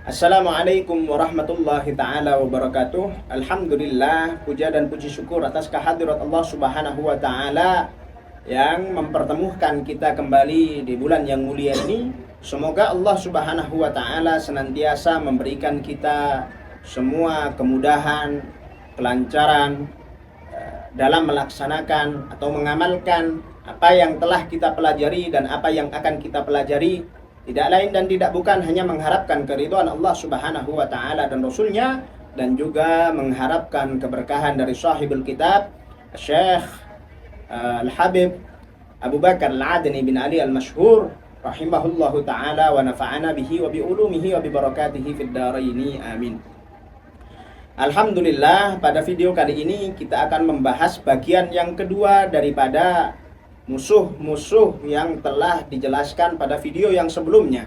Assalamualaikum warahmatullahi ta'ala wabarakatuh. Alhamdulillah, puja dan puji syukur atas kehadirat Allah subhanahu wa ta'ala yang mempertemukan kita kembali di bulan yang mulia ini. Semoga Allah subhanahu wa ta'ala senantiasa memberikan kita semua kemudahan, kelancaran dalam melaksanakan atau mengamalkan apa yang telah kita pelajari dan apa yang akan kita pelajari. Tidak lain dan tidak bukan hanya mengharapkan keridhaan Allah subhanahu wa ta'ala dan Rasulnya, dan juga mengharapkan keberkahan dari sahibul kitab Syekh Al-Habib Abu Bakar Al-Adni bin Ali Al-Mashhur rahimahullahu ta'ala wa nafa'ana bihi wa bi'ulumihi wa bibarakatihi fid daraini amin. Alhamdulillah, pada video kali ini kita akan membahas bagian yang kedua daripada musuh-musuh yang telah dijelaskan pada video yang sebelumnya.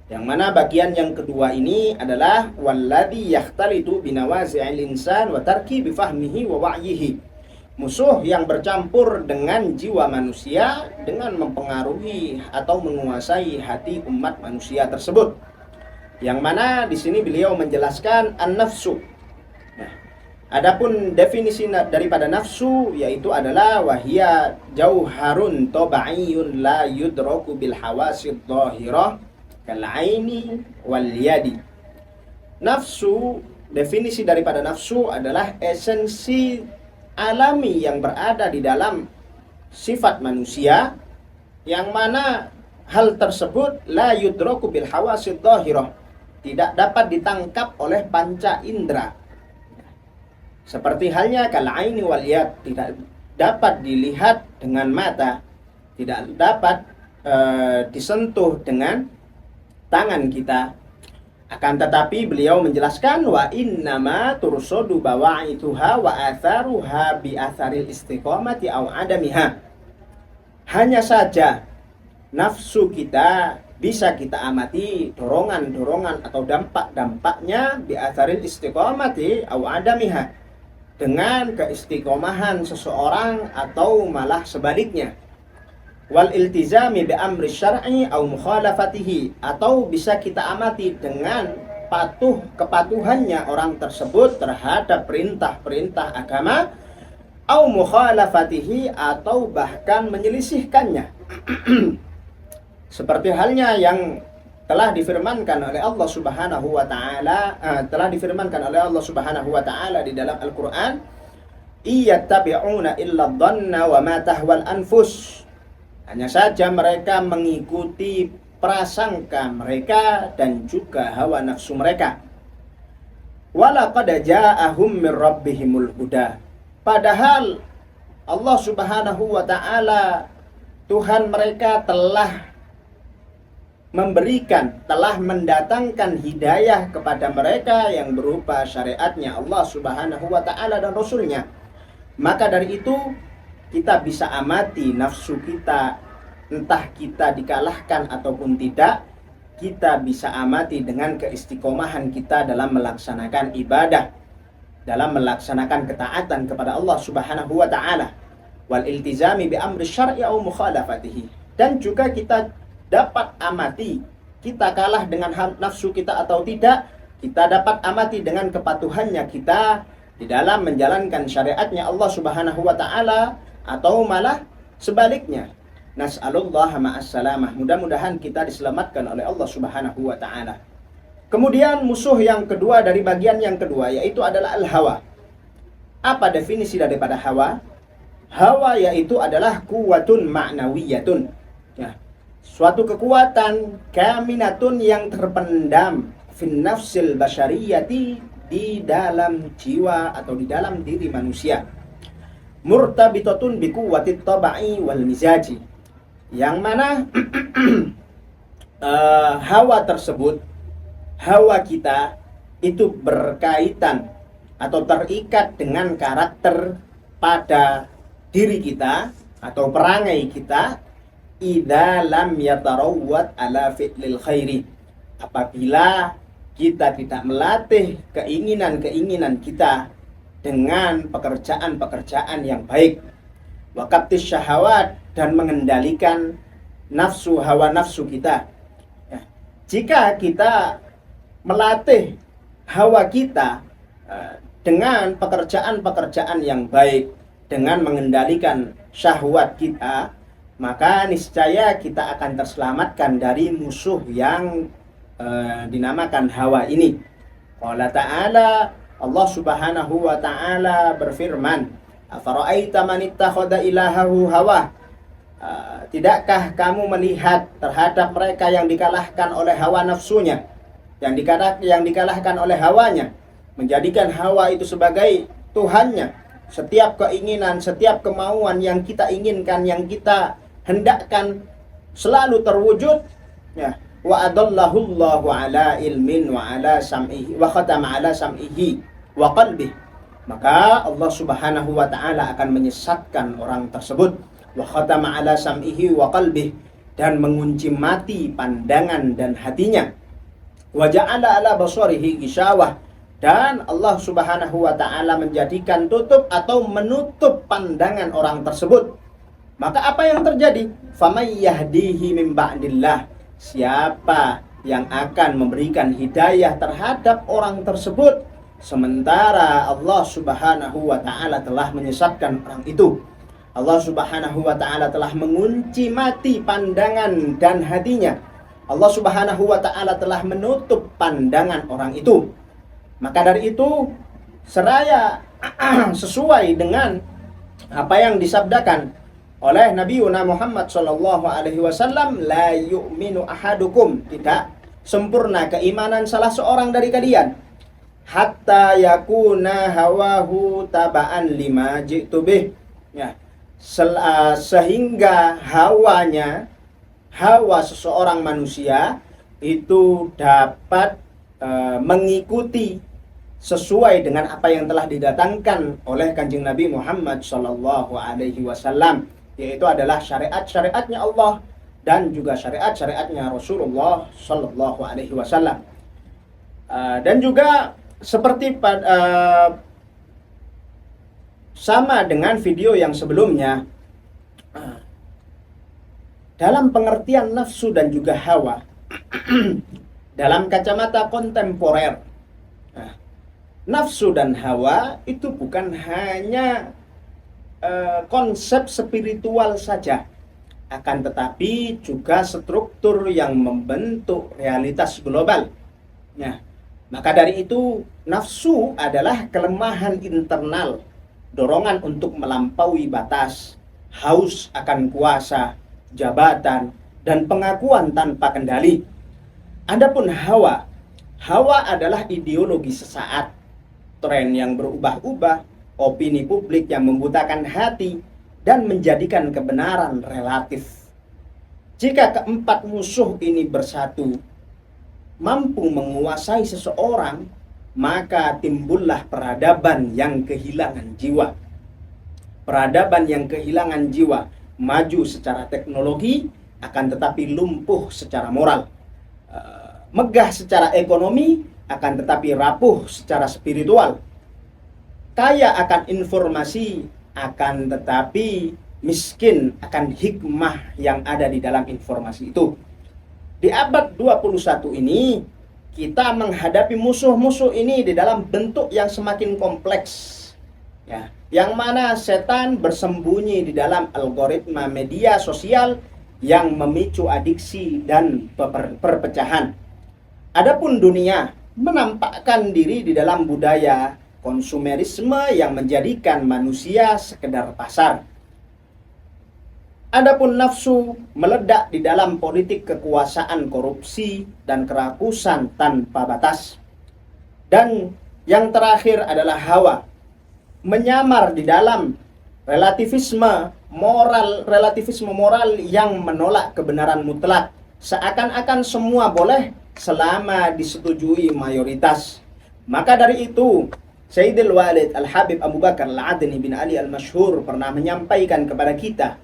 Yang mana bagian yang kedua ini adalah walladzi yakhtalitu binawazi'il insan wa tarki bifahmihi wa wa'yihi. Musuh yang bercampur dengan jiwa manusia dengan mempengaruhi atau menguasai hati umat manusia tersebut. Yang mana di sini beliau menjelaskan an-nafsu. Adapun definisi daripada nafsu yaitu adalah wahia jauharun tabaiyun la yudraku bil hawasid dhahirah kal aini wal yadi. Nafsu, definisi daripada nafsu adalah esensi alami yang berada di dalam sifat manusia, yang mana hal tersebut la yudraku bil hawasid dhahirah, tidak dapat ditangkap oleh panca indera. Seperti halnya kal aini wal yad, tidak dapat dilihat dengan mata, tidak dapat disentuh dengan tangan kita. Akan tetapi beliau menjelaskan wa innama tursadu bawaituha wa atharuha bi atharil istiqamati aw adamiha. Hanya saja nafsu kita bisa kita amati dorongan-dorongan atau dampak-dampaknya bi atharil istiqamati aw adamiha, dengan keistiqomahan seseorang atau malah sebaliknya. Wal iltizami bi amri syar'i au mukhalafatihi, atau bisa kita amati dengan kepatuhannya orang tersebut terhadap perintah-perintah agama, au mukhalafatihi, atau bahkan menyelisihkannya. Seperti halnya yang telah difirmankan oleh Allah Subhanahu wa taala, di dalam Al-Qur'an, iyattabi'una illa dhanna wa ma tahwal anfus. Hanya saja mereka mengikuti prasangka mereka dan juga hawa nafsu mereka. Walaqad ja'ahum mir rabbihimul huda. Padahal Allah Subhanahu wa taala, Tuhan mereka, telah mendatangkan hidayah kepada mereka yang berupa syariatnya Allah Subhanahu wa ta'ala dan Rasulnya. Maka dari itu kita bisa amati nafsu kita, entah kita dikalahkan ataupun tidak, kita bisa amati dengan keistiqomahan kita dalam melaksanakan ibadah, dalam melaksanakan ketaatan kepada Allah Subhanahu wa ta'ala, wal iltizami bi amri syar'i au mukhalafatihi. Dan juga kita dapat amati kita kalah dengan nafsu kita atau tidak. Kita dapat amati dengan kepatuhannya kita di dalam menjalankan syariatnya Allah Subhanahu wa ta'ala, atau malah sebaliknya. Nas'alullah ma'assalamah. Mudah-mudahan kita diselamatkan oleh Allah Subhanahu wa ta'ala. Kemudian musuh yang kedua dari bagian yang kedua yaitu adalah al-hawa. Apa definisi daripada hawa? Hawa yaitu adalah kuwatun ma'nawiyatun, ya, suatu kekuatan kaminatun yang terpendam fin nafsil basyariyati, di dalam jiwa atau di dalam diri manusia, murtabitatun bi quwwatit tabai wal mizaji, yang mana hawa tersebut, hawa kita itu berkaitan atau terikat dengan karakter pada diri kita atau perangai kita, idza lam yatarawwat ala fi'lil khairi, apabila kita tidak melatih keinginan-keinginan kita dengan pekerjaan-pekerjaan yang baik, wa qabtis syahawat, dan mengendalikan nafsu, hawa nafsu kita. Ya. Jika kita melatih hawa kita dengan pekerjaan-pekerjaan yang baik, dengan mengendalikan syahwat kita, maka niscaya kita akan terselamatkan dari musuh yang dinamakan hawa ini. Qala ta'ala, Allah Subhanahu wa ta'ala berfirman, afara'aita man ittakhadha ilahahu hawa. Tidakkah kamu melihat terhadap mereka yang dikalahkan oleh hawa nafsunya, yang dikalahkan oleh hawanya, menjadikan hawa itu sebagai Tuhannya. Setiap keinginan, setiap kemauan yang kita inginkan, yang kita hendakkan selalu terwujud, ya. Wa adallahu Allahu ala ilmin wa ala sam'ihi wa khatama ala sam'ihi wa qalbihi. Maka Allah Subhanahu wa ta'ala akan menyesatkan orang tersebut, wa khatama ala sam'ihi wa qalbihi, dan mengunci mati pandangan dan hatinya, wa ja'ala ala basarihi ghishawah, dan Allah Subhanahu wa ta'ala menjadikan tutup atau menutup pandangan orang tersebut. Maka apa yang terjadi? Famay yahdihi min ba'dillah, siapa yang akan memberikan hidayah terhadap orang tersebut sementara Allah Subhanahu wa ta'ala telah menyesatkan orang itu. Allah Subhanahu wa ta'ala telah mengunci mati pandangan dan hatinya. Allah Subhanahu wa ta'ala telah menutup pandangan orang itu. Maka dari itu, seraya sesuai dengan apa yang disabdakan oleh Nabi Muhammad sallallahu alaihi wasallam, la yu'minu ahadukum, tidak sempurna keimanan salah seorang dari kalian, hatta yakuna hawahu taba'an lima ji'tu bih, ya, sehingga hawa seseorang manusia itu dapat mengikuti sesuai dengan apa yang telah didatangkan oleh Kanjeng Nabi Muhammad sallallahu alaihi wasallam, yaitu adalah syariat-syariatnya Allah dan juga syariat-syariatnya Rasulullah sallallahu alaihi wasallam. Dan juga seperti sama dengan video yang sebelumnya, dalam pengertian nafsu dan juga hawa dalam kacamata kontemporer, nafsu dan hawa itu bukan hanya konsep spiritual saja, akan tetapi juga struktur yang membentuk realitas global. Nah, maka dari itu nafsu adalah kelemahan internal, dorongan untuk melampaui batas, haus akan kuasa, jabatan, dan pengakuan tanpa kendali. Adapun hawa adalah ideologi sesaat, tren yang berubah-ubah, opini publik yang membutakan hati dan menjadikan kebenaran relatif. Jika keempat musuh ini bersatu, mampu menguasai seseorang, maka timbullah peradaban yang kehilangan jiwa. Peradaban yang kehilangan jiwa, maju secara teknologi, akan tetapi lumpuh secara moral. Megah secara ekonomi, akan tetapi rapuh secara spiritual. Kaya akan informasi, akan tetapi miskin akan hikmah yang ada di dalam informasi itu. Di abad 21 ini, kita menghadapi musuh-musuh ini di dalam bentuk yang semakin kompleks, ya, yang mana setan bersembunyi di dalam algoritma media sosial yang memicu adiksi dan perpecahan. Adapun dunia menampakkan diri di dalam budaya konsumerisme yang menjadikan manusia sekedar pasar. Adapun nafsu meledak di dalam politik kekuasaan, korupsi, dan kerakusan tanpa batas. Dan yang terakhir adalah hawa, menyamar di dalam relativisme moral yang menolak kebenaran mutlak, seakan-akan semua boleh selama disetujui mayoritas. Maka dari itu, Sayyidul Walid Al-Habib Abu Bakar Al-Adni bin Ali Al-Masyhur pernah menyampaikan kepada kita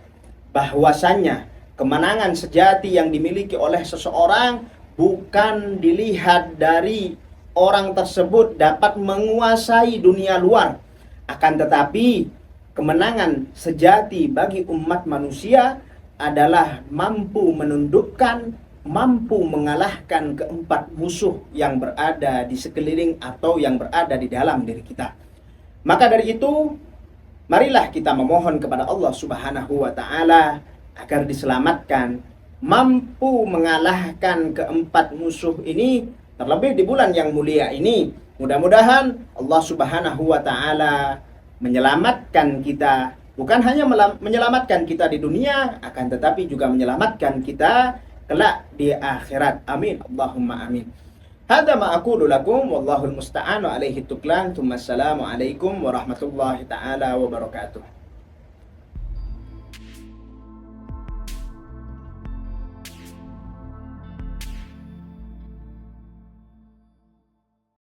bahwasannya kemenangan sejati yang dimiliki oleh seseorang bukan dilihat dari orang tersebut dapat menguasai dunia luar, akan tetapi kemenangan sejati bagi umat manusia adalah mampu menundukkan mampu mengalahkan keempat musuh yang berada di sekeliling atau yang berada di dalam diri kita. Maka dari itu, marilah kita memohon kepada Allah Subhanahu wa taala agar diselamatkan, mampu mengalahkan keempat musuh ini, terlebih di bulan yang mulia ini. Mudah-mudahan Allah Subhanahu wa taala menyelamatkan kita, bukan hanya menyelamatkan kita di dunia, akan tetapi juga menyelamatkan kita kelak di akhirat. Amin. Allahumma amin. Hadza ma aqulu lakum wallahul musta'anu alaihi tuklan. Assalamu alaikum warahmatullahi taala wabarakatuh.